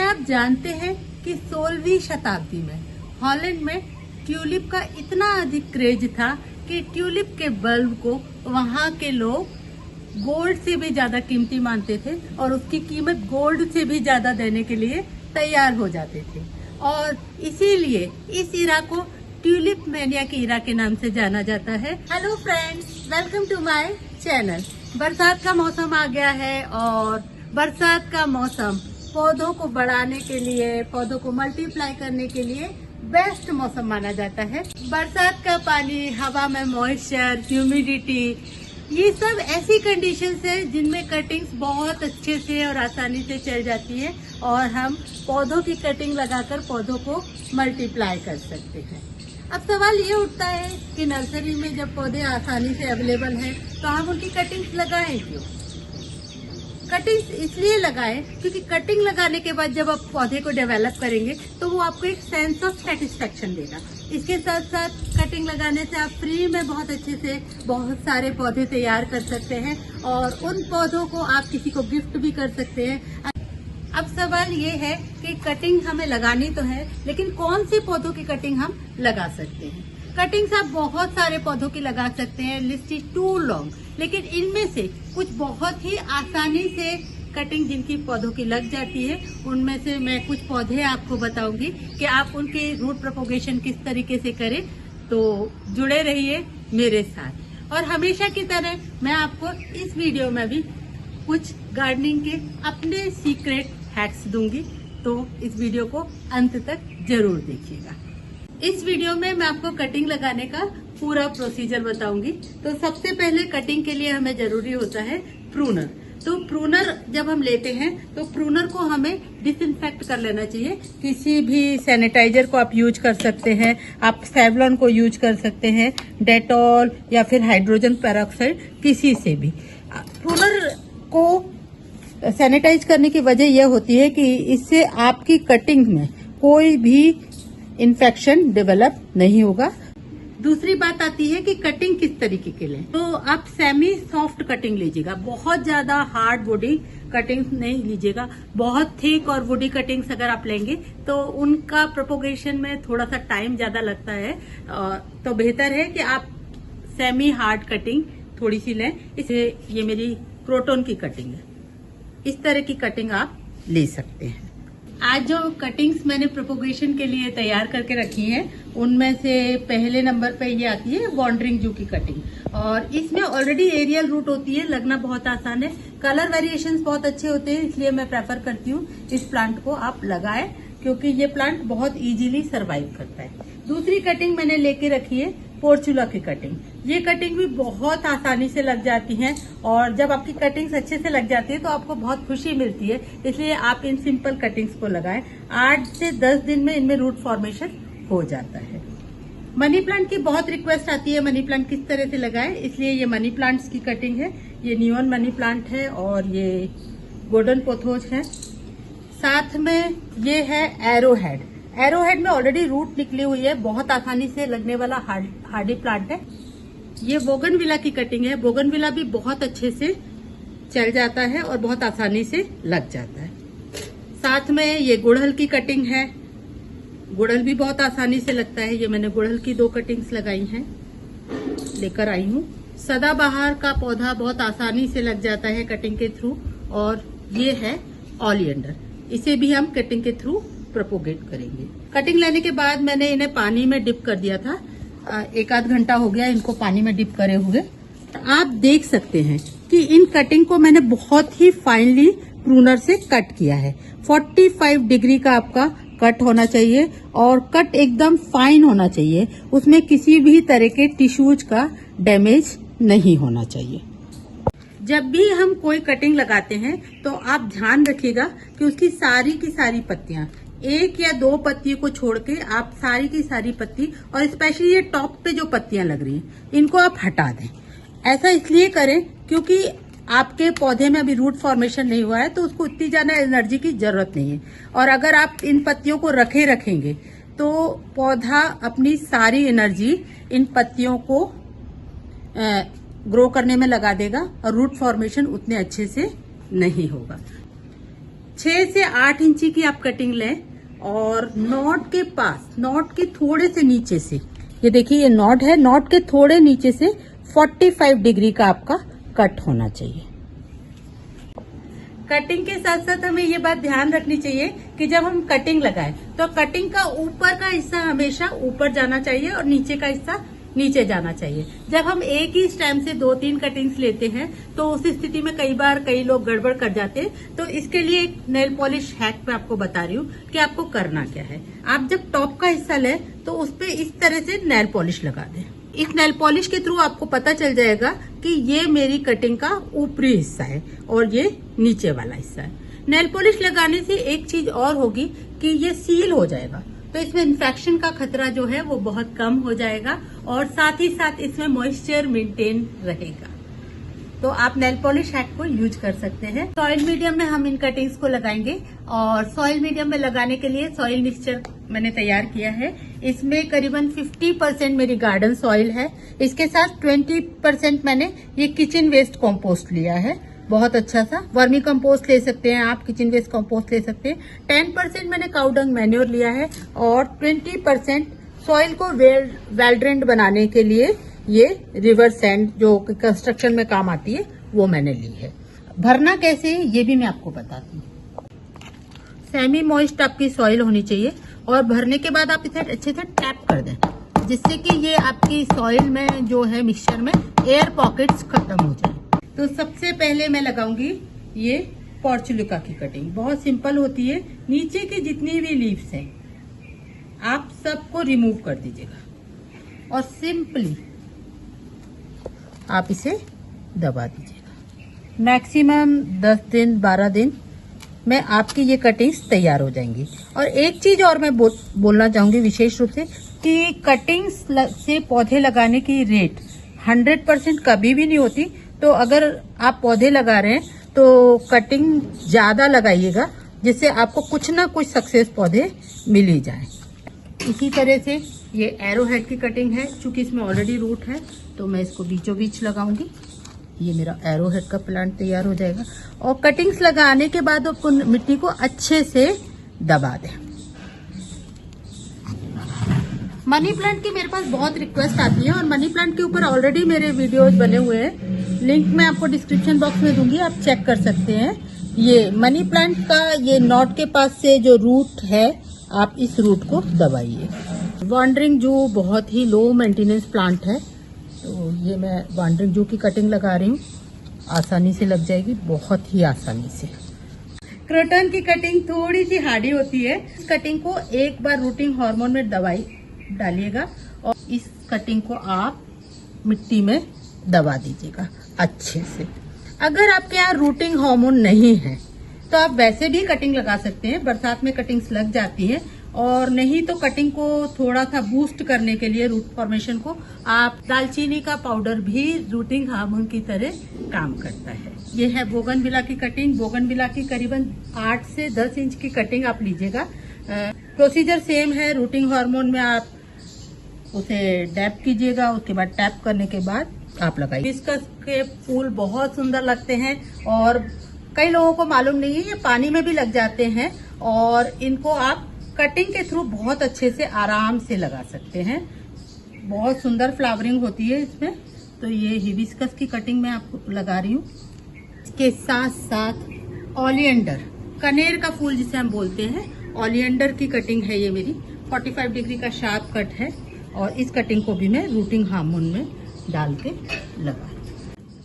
आप जानते हैं कि 16वीं शताब्दी में हॉलैंड में ट्यूलिप का इतना अधिक क्रेज था कि ट्यूलिप के बल्ब को वहाँ के लोग गोल्ड से भी ज्यादा कीमती मानते थे और उसकी कीमत गोल्ड से भी ज्यादा देने के लिए तैयार हो जाते थे। और इसीलिए इस इरा को ट्यूलिप मैनिया की इरा के नाम से जाना जाता है। Hello friends, welcome to my channel. बरसात का मौसम आ गया है और बरसात का मौसम पौधों को बढ़ाने के लिए, पौधों को मल्टीप्लाई करने के लिए बेस्ट मौसम माना जाता है। बरसात का पानी, हवा में मॉइस्चर, ह्यूमिडिटी, ये सब ऐसी कंडीशंस है जिनमें कटिंग्स बहुत अच्छे से और आसानी से चल जाती है और हम पौधों की कटिंग लगाकर पौधों को मल्टीप्लाई कर सकते हैं। अब सवाल ये उठता है कि नर्सरी में जब पौधे आसानी से अवेलेबल हैं तो हम उनकी कटिंग्स लगाएं क्यों? कटिंग्स इसलिए लगाएं क्योंकि कटिंग लगाने के बाद जब आप पौधे को डेवलप करेंगे तो वो आपको एक सेंस ऑफ सेटिस्फेक्शन देगा। इसके साथ साथ कटिंग लगाने से आप फ्री में बहुत अच्छे से बहुत सारे पौधे तैयार कर सकते हैं और उन पौधों को आप किसी को गिफ्ट भी कर सकते हैं। अब सवाल ये है कि कटिंग हमें लगानी तो है, लेकिन कौन सी पौधों की कटिंग हम लगा सकते हैं? कटिंग्स आप बहुत सारे पौधों की लगा सकते हैं, लिस्ट इज टू लॉन्ग, लेकिन इनमें से कुछ बहुत ही आसानी से कटिंग जिनकी पौधों की लग जाती है, उनमें से मैं कुछ पौधे आपको बताऊंगी कि आप उनके रूट प्रोपोगेशन किस तरीके से करें। तो जुड़े रहिए मेरे साथ और हमेशा की तरह मैं आपको इस वीडियो में भी कुछ गार्डनिंग के अपने सीक्रेट हैक्स दूंगी, तो इस वीडियो को अंत तक जरूर देखिएगा। इस वीडियो में मैं आपको कटिंग लगाने का पूरा प्रोसीजर बताऊंगी। तो सबसे पहले कटिंग के लिए हमें जरूरी होता है प्रूनर। तो प्रूनर जब हम लेते हैं तो प्रूनर को हमें डिसइंफेक्ट कर लेना चाहिए। किसी भी सैनिटाइजर को आप यूज कर सकते हैं, आप सेवलॉन को यूज कर सकते हैं, डेटॉल या फिर हाइड्रोजन पेरोक्साइड, किसी से भी। प्रूनर को सैनिटाइज करने की वजह यह होती है कि इससे आपकी कटिंग में कोई भी इन्फेक्शन डेवलप नहीं होगा। दूसरी बात आती है कि कटिंग किस तरीके के लिए। तो आप सेमी सॉफ्ट कटिंग लीजिएगा, बहुत ज्यादा हार्ड वुडी कटिंग नहीं लीजिएगा। बहुत थिक और वुडी कटिंग्स अगर आप लेंगे तो उनका प्रोपोगेशन में थोड़ा सा टाइम ज्यादा लगता है, तो बेहतर है कि आप सेमी हार्ड कटिंग थोड़ी सी लें। इसे ये मेरी क्रोटन की कटिंग है, इस तरह की कटिंग आप ले सकते हैं। आज जो कटिंग्स मैंने प्रोपोगेशन के लिए तैयार करके रखी हैं, उनमें से पहले नंबर पे ये आती है वॉन्डरिंग जू की कटिंग और इसमें ऑलरेडी एरियल रूट होती है, लगना बहुत आसान है। कलर वेरिएशंस बहुत अच्छे होते हैं, इसलिए मैं प्रेफर करती हूँ इस प्लांट को आप लगाएं क्योंकि ये प्लांट बहुत इजीली सरवाइव करता है। दूसरी कटिंग मैंने लेके रखी है पोर्चुला की कटिंग। ये कटिंग भी बहुत आसानी से लग जाती है और जब आपकी कटिंग्स अच्छे से लग जाती है तो आपको बहुत खुशी मिलती है, इसलिए आप इन सिंपल कटिंग्स को लगाएं। 8 से 10 दिन में इनमें रूट फॉर्मेशन हो जाता है। मनी प्लांट की बहुत रिक्वेस्ट आती है, मनी प्लांट किस तरह से लगाएं, इसलिए ये मनी प्लांट्स की कटिंग है। ये नियॉन मनी प्लांट है और ये गोल्डन पोथोज है। साथ में ये है एरोहेड। एरोहेड में ऑलरेडी रूट निकली हुई है, बहुत आसानी से लगने वाला हार्डी प्लांट है। ये बोगनविला की कटिंग है। बोगनविला भी बहुत अच्छे से चल जाता है और बहुत आसानी से लग जाता है। साथ में ये गुड़हल की कटिंग है। गुड़हल भी बहुत आसानी से लगता है। ये मैंने गुड़हल की 2 कटिंग्स लगाई हैं, लेकर आई हूँ। सदाबहार का पौधा बहुत आसानी से लग जाता है कटिंग के थ्रू। और ये है ओलियंडर, इसे भी हम कटिंग के थ्रू प्रोपोगेट करेंगे। कटिंग लेने के बाद मैंने इन्हें पानी में डिप कर दिया था, 1 आध घंटा हो गया इनको पानी में डिप करे हुए। आप देख सकते हैं कि इन कटिंग को मैंने बहुत ही फाइनली प्रूनर से कट किया है। 45 डिग्री का आपका कट होना चाहिए और कट एकदम फाइन होना चाहिए, उसमें किसी भी तरह के टिश्यूज का डैमेज नहीं होना चाहिए। जब भी हम कोई कटिंग लगाते हैं तो आप ध्यान रखिएगा कि उसकी सारी की सारी पत्तियां, 1 या 2 पत्तियों को छोड़ के आप सारी की सारी पत्ती, और स्पेशली ये टॉप पे जो पत्तियां लग रही हैं, इनको आप हटा दें। ऐसा इसलिए करें क्योंकि आपके पौधे में अभी रूट फॉर्मेशन नहीं हुआ है तो उसको इतनी ज्यादा एनर्जी की जरूरत नहीं है। और अगर आप इन पत्तियों को रखेंगे तो पौधा अपनी सारी एनर्जी इन पत्तियों को ग्रो करने में लगा देगा और रूट फॉर्मेशन उतने अच्छे से नहीं होगा। 6 से 8 इंची की आप कटिंग लें और नॉट के पास, नॉट के थोड़े से नीचे से, ये देखिए ये नॉट है, नॉट के थोड़े नीचे से 45 डिग्री का आपका कट होना चाहिए। कटिंग के साथ साथ हमें ये बात ध्यान रखनी चाहिए कि जब हम कटिंग लगाएं तो कटिंग का ऊपर का हिस्सा हमेशा ऊपर जाना चाहिए और नीचे का हिस्सा नीचे जाना चाहिए। जब हम एक ही टाइम से 2-3 कटिंग्स लेते हैं तो उस स्थिति में कई बार कई लोग गड़बड़ कर जाते हैं। तो इसके लिए एक नेल पॉलिश हैक मैं आपको बता रही हूँ कि आपको करना क्या है। आप जब टॉप का हिस्सा लें तो उस पे इस तरह से नेल पॉलिश लगा दें। इस नेल पॉलिश के थ्रू आपको पता चल जाएगा कि ये मेरी कटिंग का ऊपरी हिस्सा है और ये नीचे वाला हिस्सा है। नेल पॉलिश लगाने से एक चीज और होगी कि ये सील हो जाएगा, तो इसमें इन्फेक्शन का खतरा जो है वो बहुत कम हो जाएगा और साथ ही साथ इसमें मॉइस्चर मेंटेन रहेगा। तो आप नेल पॉलिश हैक को यूज कर सकते हैं। सॉइल मीडियम में हम इन कटिंग्स को लगाएंगे और सॉइल मीडियम में लगाने के लिए सॉइल मिक्सचर मैंने तैयार किया है। इसमें करीबन 50% मेरी गार्डन सॉइल है, इसके साथ 20% मैंने ये किचन वेस्ट कॉम्पोस्ट लिया है, बहुत अच्छा सा। वर्मी कंपोस्ट ले सकते हैं आप, किचन वेस्ट कंपोस्ट ले सकते हैं। 10% मैंने काउडंग मैन्योर लिया है और 20% सॉइल को वेल ड्रेन्ड बनाने के लिए ये रिवर सैंड जो कंस्ट्रक्शन में काम आती है वो मैंने ली है। भरना कैसे है ये भी मैं आपको बताती हूँ। सेमी मॉइस्ट आपकी सॉइल होनी चाहिए और भरने के बाद आप इसे अच्छे से टैप कर दें जिससे कि ये आपकी सॉइल में जो है मिक्सचर में एयर पॉकेट्स खत्म हो जाए। तो सबसे पहले मैं लगाऊंगी ये पोर्चुलिका की कटिंग। बहुत सिंपल होती है। नीचे की जितनी भी लीव्स हैं आप सबको रिमूव कर दीजिएगा और सिंपली आप इसे दबा दीजिएगा। मैक्सिमम 10 दिन 12 दिन में आपकी ये कटिंग्स तैयार हो जाएंगी। और एक चीज और मैं बोलना चाहूंगी विशेष रूप से कि कटिंग्स से पौधे लगाने की रेट 100% कभी भी नहीं होती। तो अगर आप पौधे लगा रहे हैं तो कटिंग ज्यादा लगाइएगा जिससे आपको कुछ ना कुछ सक्सेस पौधे मिल ही जाए। इसी तरह से ये एरो हेड की कटिंग है, चूंकि इसमें ऑलरेडी रूट है तो मैं इसको बीचों बीच लगाऊंगी। ये मेरा एरो हेड का प्लांट तैयार हो जाएगा। और कटिंग्स लगाने के बाद आपको मिट्टी को अच्छे से दबा दें। मनी प्लांट की मेरे पास बहुत रिक्वेस्ट आती है और मनी प्लांट के ऊपर ऑलरेडी मेरे वीडियोज बने हुए हैं, लिंक मैं आपको डिस्क्रिप्शन बॉक्स में दूंगी, आप चेक कर सकते हैं। ये मनी प्लांट का ये नॉट के पास से जो रूट है आप इस रूट को दबाइए। वॉन्डरिंग जू बहुत ही लो मेंटेनेंस प्लांट है, तो ये मैं वॉन्डरिंग जू की कटिंग लगा रही हूँ। आसानी से लग जाएगी, बहुत ही आसानी से। क्रोटन की कटिंग थोड़ी सी हार्डी होती है। इस कटिंग को एक बार रूटिंग हार्मोन में दवाई डालिएगा और इस कटिंग को आप मिट्टी में दबा दीजिएगा अच्छे से। अगर आपके यहाँ रूटिंग हार्मोन नहीं है तो आप वैसे भी कटिंग लगा सकते हैं, बरसात में कटिंग्स लग जाती हैं। और नहीं तो कटिंग को थोड़ा सा बूस्ट करने के लिए रूट फॉर्मेशन को आप दालचीनी का पाउडर भी रूटिंग हार्मोन की तरह काम करता है। ये है बोगनविला की कटिंग। बोगनविला की करीबन 8 से 10 इंच की कटिंग आप लीजिएगा। प्रोसीजर सेम है। रूटिंग हार्मोन में आप उसे डैप कीजिएगा, उसके बाद टैप करने के बाद आप लगाइए। हिबिस्कस के फूल बहुत सुंदर लगते हैं और कई लोगों को मालूम नहीं है, ये पानी में भी लग जाते हैं और इनको आप कटिंग के थ्रू बहुत अच्छे से आराम से लगा सकते हैं। बहुत सुंदर फ्लावरिंग होती है इसमें। तो ये हिबिस्कस की कटिंग मैं आपको लगा रही हूँ। इसके साथ साथ ओलियंडर, कनेर का फूल जिसे हम बोलते हैं, ओलियंडर की कटिंग है ये मेरी। 45 डिग्री का शार्प कट है और इस कटिंग को भी मैं रूटिंग हार्मोन में डाल के लगा।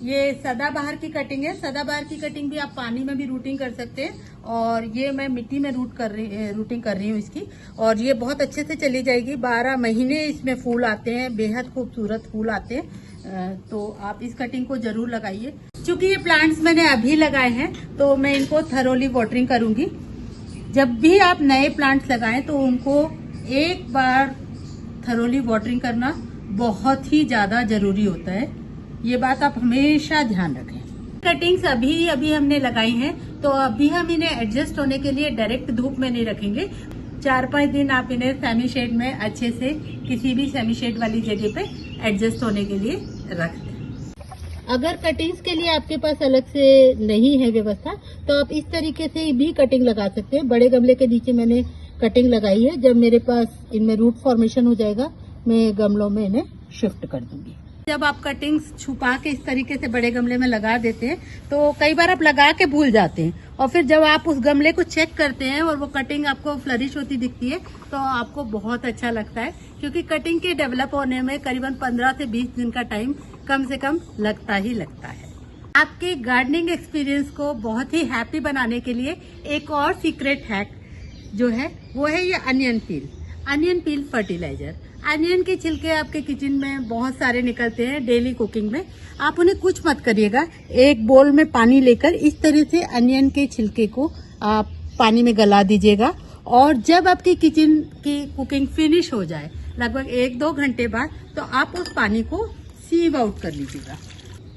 ये सदाबहार की कटिंग है। सदाबहार की कटिंग भी आप पानी में भी रूटिंग कर सकते हैं और ये मैं मिट्टी में रूटिंग कर रही हूँ इसकी, और ये बहुत अच्छे से चली जाएगी। 12 महीने इसमें फूल आते हैं, बेहद खूबसूरत फूल आते हैं। तो आप इस कटिंग को जरूर लगाइए। चूंकि ये प्लांट्स मैंने अभी लगाए हैं तो मैं इनको थरोली वाटरिंग करूंगी। जब भी आप नए प्लांट्स लगाएं तो उनको एक बार थरोली वाटरिंग करना बहुत ही ज्यादा जरूरी होता है। ये बात आप हमेशा ध्यान रखें। कटिंग्स अभी हमने लगाई हैं तो अभी हम इन्हें एडजस्ट होने के लिए डायरेक्ट धूप में नहीं रखेंगे। 4-5 दिन आप इन्हें सेमी शेड में अच्छे से किसी भी सेमी शेड वाली जगह पे एडजस्ट होने के लिए रख दें। अगर कटिंग्स के लिए आपके पास अलग से नहीं है व्यवस्था तो आप इस तरीके से भी कटिंग लगा सकते हैं। बड़े गमले के नीचे मैंने कटिंग लगाई है। जब मेरे पास इनमें रूट फॉर्मेशन हो जाएगा मैं गमलों में इन्हें शिफ्ट कर दूंगी। जब आप कटिंग्स छुपा के इस तरीके से बड़े गमले में लगा देते हैं तो कई बार आप लगा के भूल जाते हैं और फिर जब आप उस गमले को चेक करते हैं और वो कटिंग आपको फ्लरिश होती दिखती है तो आपको बहुत अच्छा लगता है, क्योंकि कटिंग के डेवलप होने में करीबन 15 से 20 दिन का टाइम कम से कम लगता ही लगता है। आपके गार्डनिंग एक्सपीरियंस को बहुत ही हैप्पी बनाने के लिए एक और सीक्रेट हैक जो है वो है ये अनियन पील फर्टिलाइजर। अनियन के छिलके आपके किचन में बहुत सारे निकलते हैं डेली कुकिंग में। आप उन्हें कुछ मत करिएगा, एक बोल में पानी लेकर इस तरह से अनियन के छिलके को आप पानी में गला दीजिएगा और जब आपकी किचन की कुकिंग फिनिश हो जाए लगभग 1-2 घंटे बाद तो आप उस पानी को सीव आउट कर लीजिएगा।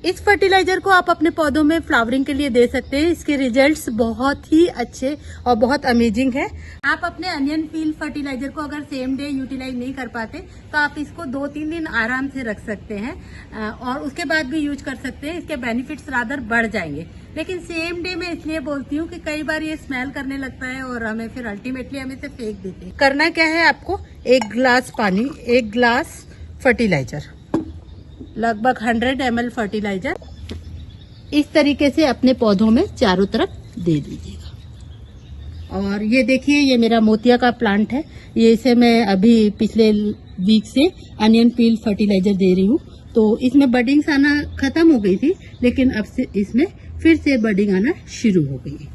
इस फर्टिलाइजर को आप अपने पौधों में फ्लावरिंग के लिए दे सकते हैं। इसके रिजल्ट्स बहुत ही अच्छे और बहुत अमेजिंग है। आप अपने अनियन पील फर्टिलाइजर को अगर सेम डे यूटिलाइज नहीं कर पाते तो आप इसको 2-3 दिन आराम से रख सकते हैं और उसके बाद भी यूज कर सकते हैं। इसके बेनिफिट्स रादर बढ़ जाएंगे। लेकिन सेम डे मैं इसलिए बोलती हूँ कि कई बार ये स्मेल करने लगता है और हमें फिर अल्टीमेटली हम इसे फेंक देते हैं। करना क्या है आपको, 1 गिलास पानी, 1 गिलास फर्टिलाइजर, लगभग 100 ml फर्टिलाइजर इस तरीके से अपने पौधों में चारों तरफ दे दीजिएगा। और ये देखिए ये मेरा मोतिया का प्लांट है, ये इसे मैं अभी पिछले वीक से अनियन पील फर्टिलाइजर दे रही हूँ। तो इसमें बडिंग्स आना खत्म हो गई थी लेकिन अब से इसमें फिर से बडिंग आना शुरू हो गई है।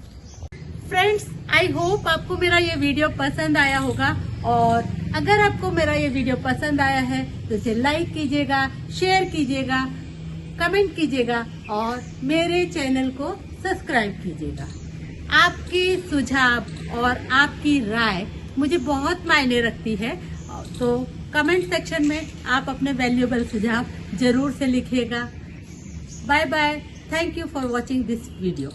फ्रेंड्स, आई होप आपको मेरा ये वीडियो पसंद आया होगा और अगर आपको मेरा ये वीडियो पसंद आया है तो इसे लाइक कीजिएगा, शेयर कीजिएगा, कमेंट कीजिएगा और मेरे चैनल को सब्सक्राइब कीजिएगा। आपकी सुझाव और आपकी राय मुझे बहुत मायने रखती है, तो कमेंट सेक्शन में आप अपने वैल्यूएबल सुझाव जरूर से लिखिएगा। Bye bye, thank you for watching this video.